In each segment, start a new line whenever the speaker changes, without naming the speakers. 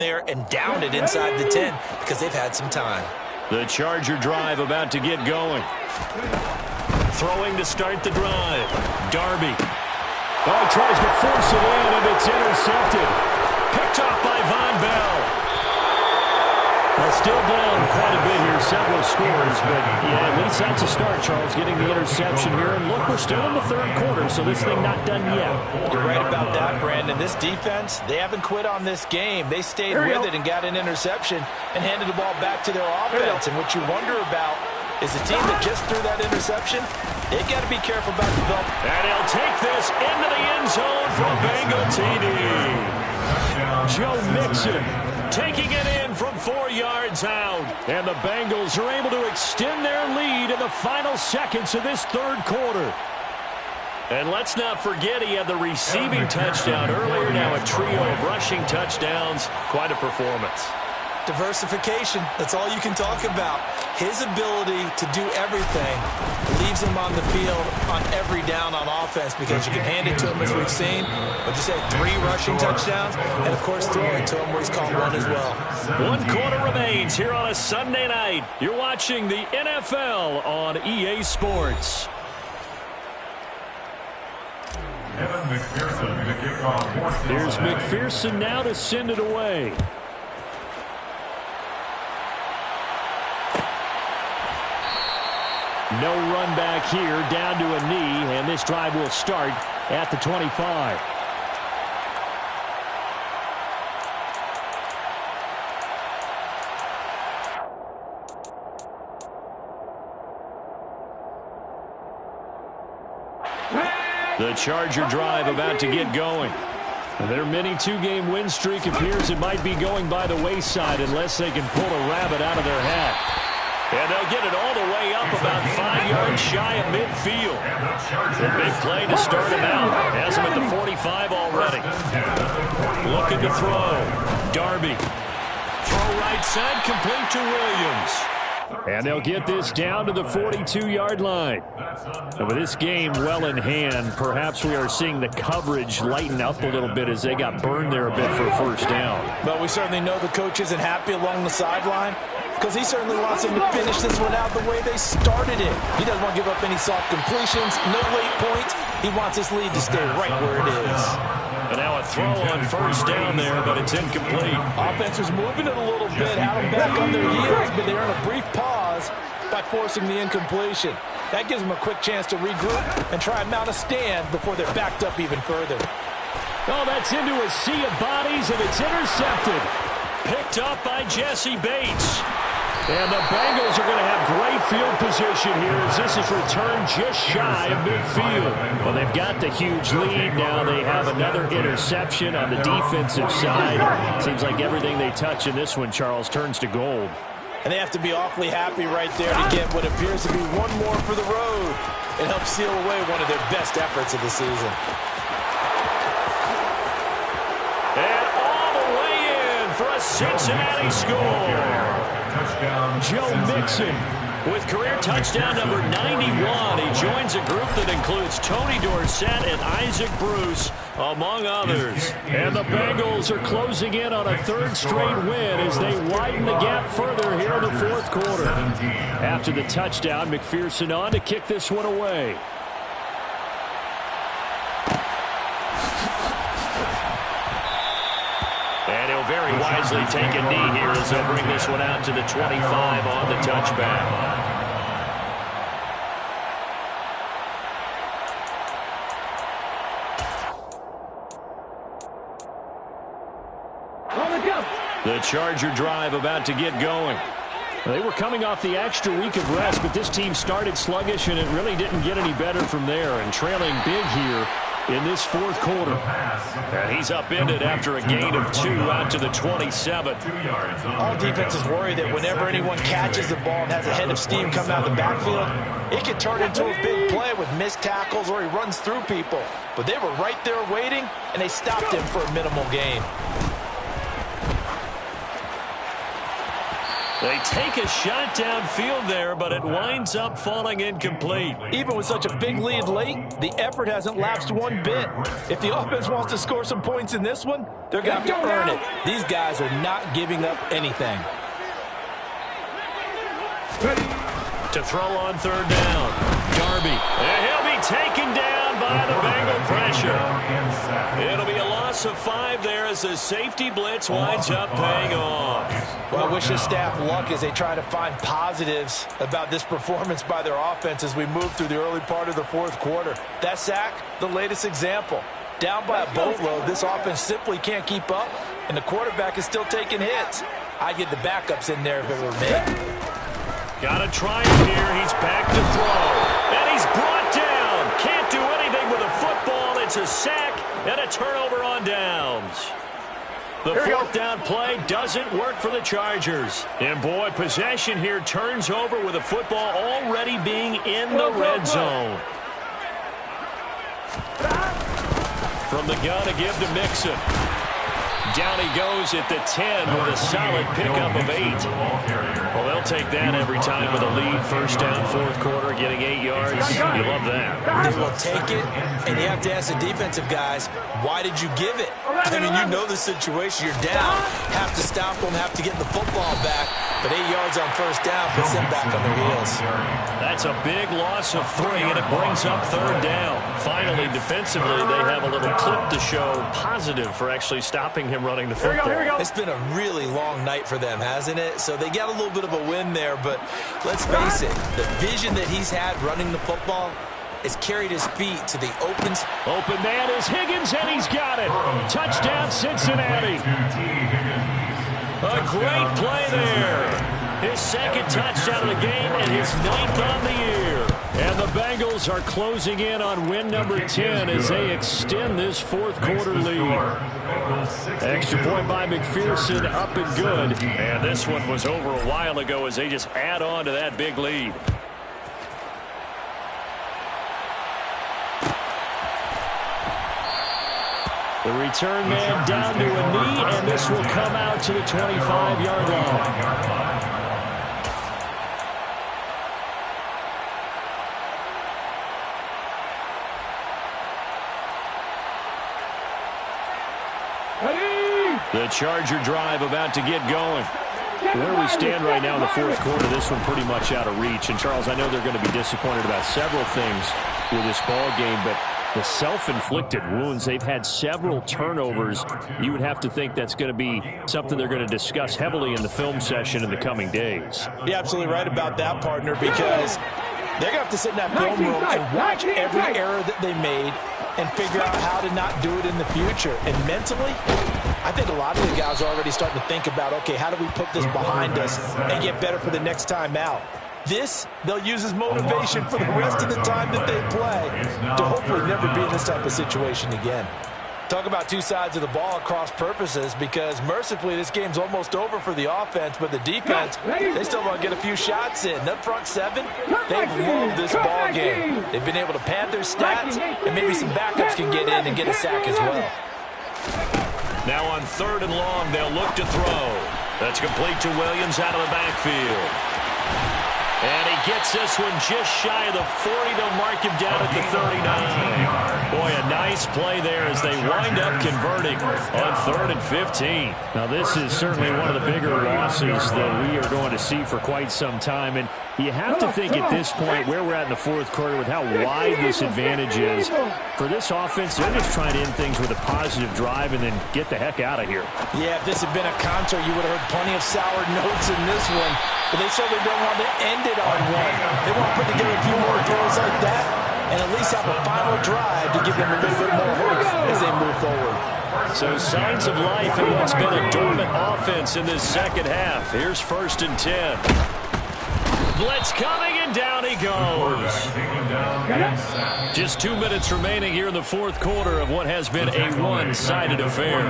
there and down it inside the 10 because they've had some time.
The Charger drive about to get going. Throwing to start the drive. Darby. Oh, tries to force it in, and it's intercepted. Picked off by Von Bell. Well, still down quite a bit here, several scores, but yeah, at least that's a start, Charles, getting the interception here. And look, we're still in the third quarter, so this thing not done yet.
You're right about that, Brandon. This defense, they haven't quit on this game. They stayed with it and got an interception and handed the ball back to their offense. And what you wonder about is the team that just threw that interception, they've got to be careful about developing.
And he'll take this into the end zone for a Bengal TD. Joe Mixon taking it in from 4 yards out. And the Bengals are able to extend their lead in the final seconds of this third quarter. And let's not forget he had the receiving touchdown earlier. Now a trio of rushing touchdowns. Quite a performance.
Diversification, that's all you can talk about. His ability to do everything leaves him on the field on every down on offense because you can hand it to him as we've seen. But you say 3 rushing touchdowns and, of course, throw it to him where he's caught 1 as well.
1 quarter remains here on a Sunday night. You're watching the NFL on EA Sports. Here's McPherson now to send it away. No run back here, down to a knee, and this drive will start at the 25. The Charger drive about to get going. Their mini 2-game win streak appears it might be going by the wayside unless they can pull a rabbit out of their hat. And they'll get it all the way up about 5 yards shy of midfield. A big play to start him out. Has him at the 45 already. Looking to throw. Darby. Throw right side, complete to Williams. And they'll get this down to the 42-yard line. And with this game well in hand, perhaps we are seeing the coverage lighten up a little bit as they got burned there a bit for a first down.
But we certainly know the coach isn't happy along the sideline because he certainly wants them to finish this one out the way they started it. He doesn't want to give up any soft completions, no late points. He wants this lead to stay right where it is.
And now a throw on first down there, but it's incomplete.
Offense was moving it a little bit, had them back on their heels, but they earned a brief pause by forcing the incompletion. That gives them a quick chance to regroup and try and mount a stand before they're backed up even further.
Oh, that's into a sea of bodies, and it's intercepted. Picked up by Jesse Bates. And the Bengals are going to have great field position here as this is returned just shy of midfield. Well, they've got the huge lead now. They have another interception on the defensive side. Seems like everything they touch in this one, Charles, turns to gold.
And they have to be awfully happy right there to get what appears to be one more for the road. It helps seal away one of their best efforts of the season.
And all the way in for a Cincinnati score. Joe Mixon with career touchdown number 91. He joins a group that includes Tony Dorsett and Isaac Bruce, among others. And the Bengals are closing in on a 3rd straight win as they widen the gap further here in the 4th quarter. After the touchdown, McPherson on to kick this one away. And he'll very wisely take a knee here as they'll bring this one out to the 25 on the touchback. The Charger drive about to get going. They were coming off the extra week of rest, but this team started sluggish, and it really didn't get any better from there. And trailing big here in this 4th quarter. And he's upended after a gain of 2 out to the 27.
All defenses worry that whenever anyone catches the ball and has a head of steam coming out of the backfield, it can turn into a big play with missed tackles or he runs through people. But they were right there waiting, and they stopped him for a minimal gain.
They take a shot downfield there, but it winds up falling incomplete.
Even with such a big lead late, the effort hasn't lapsed one bit. If the offense wants to score some points in this one, they're going to have to earn it. These guys are not giving up anything.
To throw on third down. Darby. And he'll be taken down by the Bengal pressure. It'll be a loss of 5 there as the safety blitz winds up paying off.
Well, I wish this staff luck as they try to find positives about this performance by their offense as we move through the early part of the fourth quarter. That sack, the latest example. Down by a boatload, this offense simply can't keep up, and the quarterback is still taking hits. I'd get the backups in there if it were me.
Got to try it here. He's back to throw. And he's brought down. Can't do anything with a football. It's a sack and a turnover on downs. The fourth down play doesn't work for the Chargers. And, boy, possession here turns over with a football already being in the red zone. From the gun, a give to Mixon. Down he goes at the 10 with a solid pickup of 8. Well, they'll take that every time with a lead. First down, fourth quarter, getting 8 yards. You love that.
They will take it, and you have to ask the defensive guys, why did you give it? I mean, you know the situation. You're down. Have to stop them, have to get the football back. But 8 yards on first down puts them back on their heels. That's a big loss of 3, and it brings up third down.
Finally, defensively, they have a little clip to show positive for actually stopping him running the football.
Here we go. It's been a really long night for them, hasn't it? So they got a little bit of a win there, but let's face it, the vision that he's had running the football has carried his feet to the open.
Open man is Higgins, and he's got it. Touchdown, Cincinnati. A great play there. His second touchdown of the game and his 9th on the year. And the Bengals are closing in on win number 10 as they extend this fourth quarter lead. Extra point by McPherson, up and good. And this one was over a while ago as they just add on to that big lead. The return man down to a knee, and this will come out to the 25-yard line. The Charger drive about to get going. Where we stand right now in the fourth quarter, this one pretty much out of reach. And, Charles, I know they're going to be disappointed about several things with this ball game, but the self-inflicted wounds, they've had several turnovers. You would have to think that's going to be something they're going to discuss heavily in the film session in the coming days.
You're absolutely right about that, partner, because they're going to have to sit in that film room and watch every error that they made and figure out how to not do it in the future. And mentally, I think a lot of the guys are already starting to think about, okay, how do we put this behind us and get better for the next time out? This, they'll use as motivation for the rest of the time that they play to hopefully never be in this type of situation again. Talk about two sides of the ball at cross purposes, because mercifully this game's almost over for the offense, but the defense, they still want to get a few shots in. That front seven, they've loved this ball game. They've been able to pad their stats, and maybe some backups can get in and get a sack as well.
Now on third and long, they'll look to throw. That's complete to Williams out of the backfield. And he gets this one just shy of the 40. They'll mark him down at the 39. Boy, a nice play there as they wind up converting on 3rd and 15.
Now, this is certainly one of the bigger losses that we are going to see for quite some time. And you have to think at this point where we're at in the fourth quarter with how wide this advantage is. For this offense, they're just trying to end things with a positive drive and then get the heck out of here.
Yeah, if this had been a concert, you would have heard plenty of sour notes in this one. But they certainly don't want to end it on one. They want to put together a few more throws like that and at least have a final drive to give them a little bit more hope as they move forward.
So signs of life in what's been a dormant offense in this second half. Here's 1st and 10. Blitz coming, and down he goes. Just 2 minutes remaining here in the fourth quarter of what has been a one-sided affair.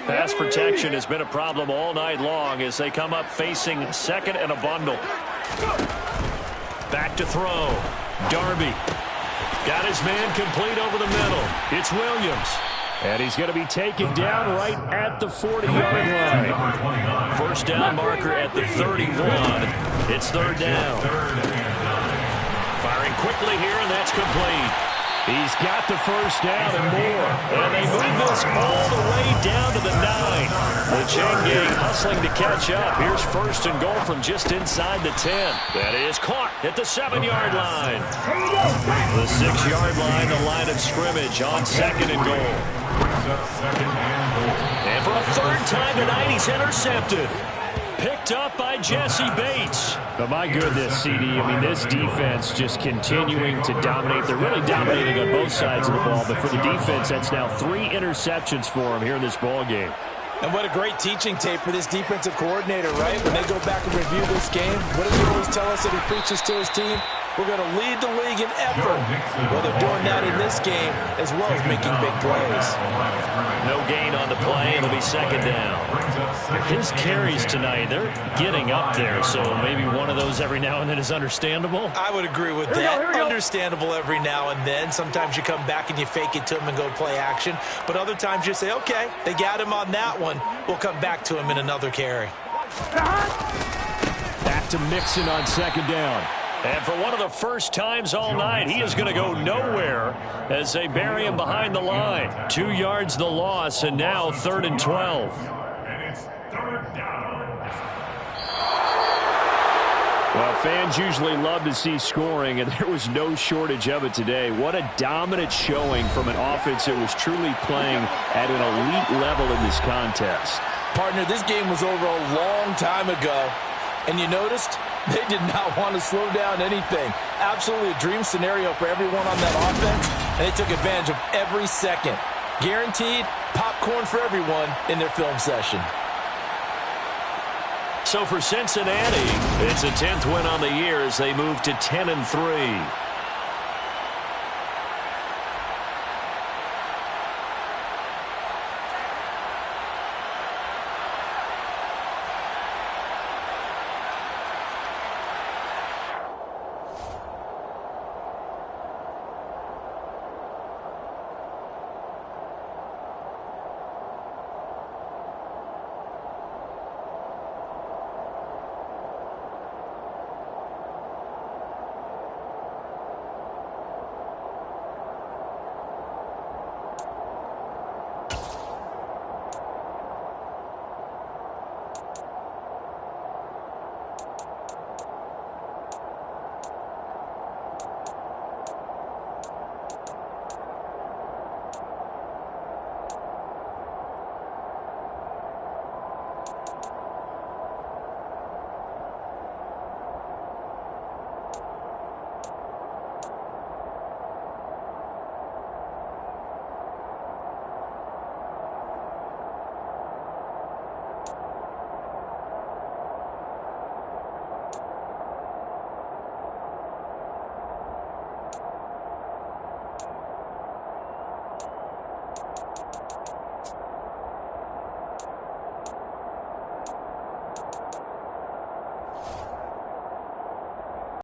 Pass protection has been a problem all night long as they come up facing second and a bundle. Back to throw. Darby got his man complete over the middle. It's Williams. And he's going to be taken down right at the 40-yard line. First down marker at the 31. It's third down. Firing quickly here, and that's complete. He's got the first down and more. And they move this all the way down to the 9. The chain gang hustling to catch up. Here's first and goal from just inside the 10. That is caught at the 7-yard line. The 6-yard line, the line of scrimmage on second and goal. And for a third time tonight, he's intercepted. Picked up by Jesse Bates.
But my goodness, CD, I mean, this defense just continuing to dominate. They're really dominating on both sides of the ball. But for the defense, that's now 3 interceptions for them here in this ball game.
And what a great teaching tape for this defensive coordinator, right? When they go back and review this game, what does he always tell us that he preaches to his team? We're going to lead the league in effort. Well, they're doing that in this game as well as making big plays.
No gain on the play, and it'll be second down.
His carries tonight, they're getting up there, so maybe one of those every now and then is understandable.
I would agree with that. Understandable every now and then. Sometimes you come back and you fake it to him and go play action. But other times you say, okay, they got him on that one. We'll come back to him in another carry.
Back to Mixon on second down.
And for one of the first times all night, he is going to go nowhere as they bury him behind the line. 2 yards the loss, and now third and 12.
Well, fans usually love to see scoring, and there was no shortage of it today. What a dominant showing from an offense that was truly playing at an elite level in this contest.
Partner, this game was over a long time ago, and you noticed they did not want to slow down anything. Absolutely a dream scenario for everyone on that offense, and they took advantage of every second. Guaranteed popcorn for everyone in their film session.
So for Cincinnati, it's a 10th win on the year as they move to 10-3.